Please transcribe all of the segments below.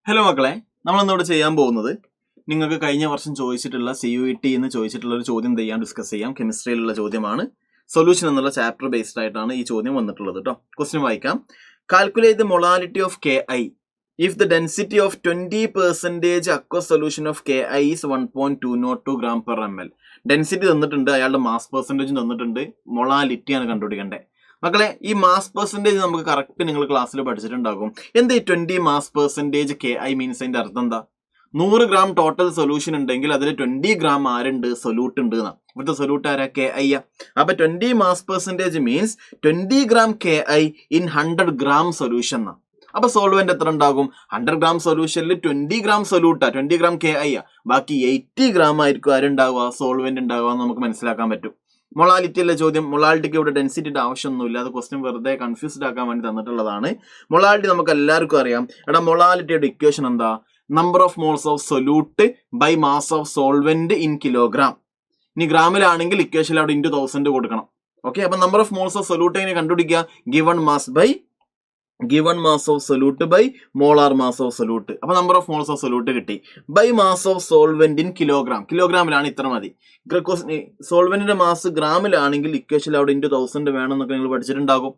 Hello മക്കളെ, നമ്മളിന്നിവിടെ ചെയ്യാൻ പോകുന്നത് നിങ്ങൾക്ക് കഴിഞ്ഞ വർഷം ചോദിച്ചിട്ടുള്ള CUET എന്ന് ചോദിച്ചിട്ടുള്ള ഒരു ചോദ്യം ഡിസ്കസ് ചെയ്യാം. കെമിസ്ട്രിയിലുള്ള ചോദ്യമാണ്. സൊല്യൂഷൻ എന്നുള്ള ചാപ്റ്റർ ബേസ്ഡ് ആയിട്ടാണ് ഈ ചോദ്യം വന്നിട്ടുള്ളത് കേട്ടോ. ക്വസ്റ്റ്യൻ വായിക്കാം. Calculate the molality of Ki if the density of 20% aqueous solution of Ki is 1.202 gram per ml. Density തന്നിട്ടുണ്ട്, അയാളുടെ മാസ് പെർസെൻറ്റേജ് തന്നിട്ടുണ്ട്, മൊളാലിറ്റിയാണ് കണ്ടുപിടിക്കേണ്ടത്. മക്കളെ, ഈ മാസ് പെർസെൻറ്റേജ് നമുക്ക് കറക്റ്റ് നിങ്ങൾ ക്ലാസ്സിൽ പഠിച്ചിട്ടുണ്ടാകും. എന്താ ഈ 20 മാസ് പെർസെൻറ്റേജ് Ki മീൻസ് അതിന്റെ അർത്ഥം എന്താ? 100 ഗ്രാം ടോട്ടൽ സൊല്യൂഷൻ ഉണ്ടെങ്കിൽ അതിൽ 20 ഗ്രാം ആരുണ്ട്? സൊല്യൂട്ട് ഉണ്ട് എന്നാ. ഇവിടുത്തെ സൊല്യൂട്ട് ആരാ? Ki. അപ്പൊ 20 mass percentage means 20 gram Ki in 100 gram solution എന്നാ. അപ്പൊ സോൾവെന്റ് എത്ര ഉണ്ടാകും? 100 ഗ്രാം സൊല്യൂഷനിൽ 20 ഗ്രാം സൊല്യൂട്ടാ, 20 ഗ്രാം Ki. ബാക്കി 80 ഗ്രാം ആയിരിക്കും ആരുണ്ടാവുക? സോൾവെന്റ് ഉണ്ടാവുക എന്ന് നമുക്ക് മനസ്സിലാക്കാൻ പറ്റും. മൊളാലിറ്റി അല്ലേ ചോദ്യം. മൊളാലിറ്റിക്ക് ഇവിടെ ഡെൻസിറ്റിയുടെ ആവശ്യമൊന്നുമില്ല. അത് ക്വസ്റ്റ്യൻ വെറുതെ കൺഫ്യൂസ്ഡ് ആക്കാൻ വേണ്ടി തന്നിട്ടുള്ളതാണ്. മൊളാലിറ്റി നമുക്ക് എല്ലാവർക്കും അറിയാം. എടാ, മൊളാലിറ്റിയുടെ ഇക്വേഷൻ എന്താ? Number of moles of solute by mass of solvent in kilogram. ഇനി ഗ്രാമിലാണെങ്കിൽ ഇക്വേഷൻ അവിടെ ഇൻറ്റു 1000 കൊടുക്കണം. ഓക്കെ, അപ്പൊ number of moles of solute എങ്ങനെ കണ്ടുപിടിക്കുക? Given mass of solute by molar mass of solute. അപ്പൊ number of moles of solute കിട്ടി. By mass of solvent in kilogram. കിലോഗ്രാമിലാണ് ഇത്ര മതി. സോൾവെന്റിന്റെ മാസ് ഗ്രാമിലാണെങ്കിൽ ഇക്വേഷൻ അവിടെ ഇൻറ്റു 1000 വേണം എന്നൊക്കെ നിങ്ങൾ പഠിച്ചിട്ടുണ്ടാകും.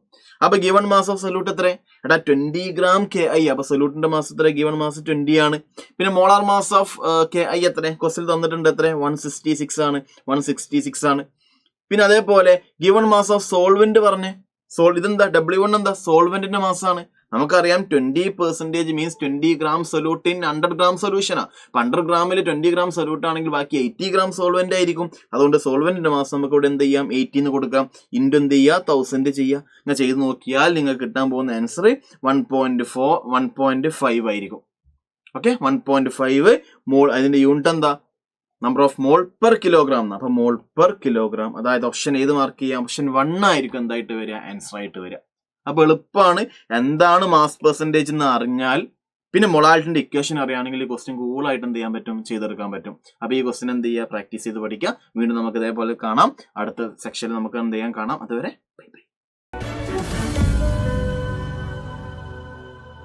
അപ്പൊ ഗിവൺ മാസ് ഓഫ് സൊല്യൂട്ട് എത്ര? എടാ 20 ഗ്രാം Ki. അപ്പൊ സൊല്യൂട്ടിന്റെ മാസ് എത്ര? ഗിവൺ മാസ് 20 ആണ്. പിന്നെ മോളാർ മാസ് ഓഫ് Ki എത്ര? ക്വസ്റ്റ്യൻ തന്നിട്ടുണ്ട് എത്ര? 166 ആണ്. 166 ആണ്. പിന്നെ അതേപോലെ ഗിവൺ മാസ് ഓഫ് സോൾവെന്റ് പറഞ്ഞേ. ഇതെന്താ? W1 എന്താ? സോൾവെന്റിന്റെ മാസാണ്. നമുക്കറിയാം 20% means 20 gram solute in 100 gram സൊല്യൂഷനാ. 100 ഗ്രാമിൽ 20 ഗ്രാം സൊല്യൂട്ട് ആണെങ്കിൽ ബാക്കി 80 ഗ്രാം സോൾവെന്റ് ആയിരിക്കും. അതുകൊണ്ട് സോൾവെന്റിന്റെ മാസ് നമുക്ക് ഇവിടെ എന്ത് ചെയ്യാം? 80 എന്ന് കൊടുക്കാം. ഇൻറ്റു എന്ത് ചെയ്യുക? 1000 ചെയ്യുക. ഇങ്ങനെ ചെയ്ത് നോക്കിയാൽ നിങ്ങൾക്ക് കിട്ടാൻ പോകുന്ന ആൻസർ 1.5 ആയിരിക്കും. ഓക്കെ, 1.5 മോൾ. അതിന്റെ യൂണിറ്റ് എന്താ? Number of mole per kilogram. അപ്പൊ മോൾ പെർ കിലോഗ്രാം. അതായത് ഓപ്ഷൻ ഏത് മാർക്ക് ചെയ്യാം? ഓപ്ഷൻ 1 ആയിരിക്കും എന്തായിട്ട് വരിക? ആൻസർ ആയിട്ട് വരിക. അപ്പൊ എളുപ്പമാണ്. എന്താണ് മാസ് പെർസെൻറ്റേജ് എന്ന് അറിഞ്ഞാൽ പിന്നെ മൊളാലിറ്റിന്റെ ഇക്വേഷൻ അറിയാണെങ്കിൽ ഈ ക്വസ്റ്റ്യൻ കൂളായിട്ട് എന്ത് ചെയ്യാൻ പറ്റും? ചെയ്തെടുക്കാൻ പറ്റും. അപ്പൊ ഈ ക്വസ്റ്റ്യൻ എന്ത് ചെയ്യുക? പ്രാക്ടീസ് ചെയ്ത് പഠിക്കുക. വീണ്ടും നമുക്ക് ഇതേപോലെ കാണാം. അടുത്ത സെക്ഷനിൽ നമുക്ക് എന്ത് ചെയ്യാൻ കാണാം. അതുവരെ ബൈ ബൈ.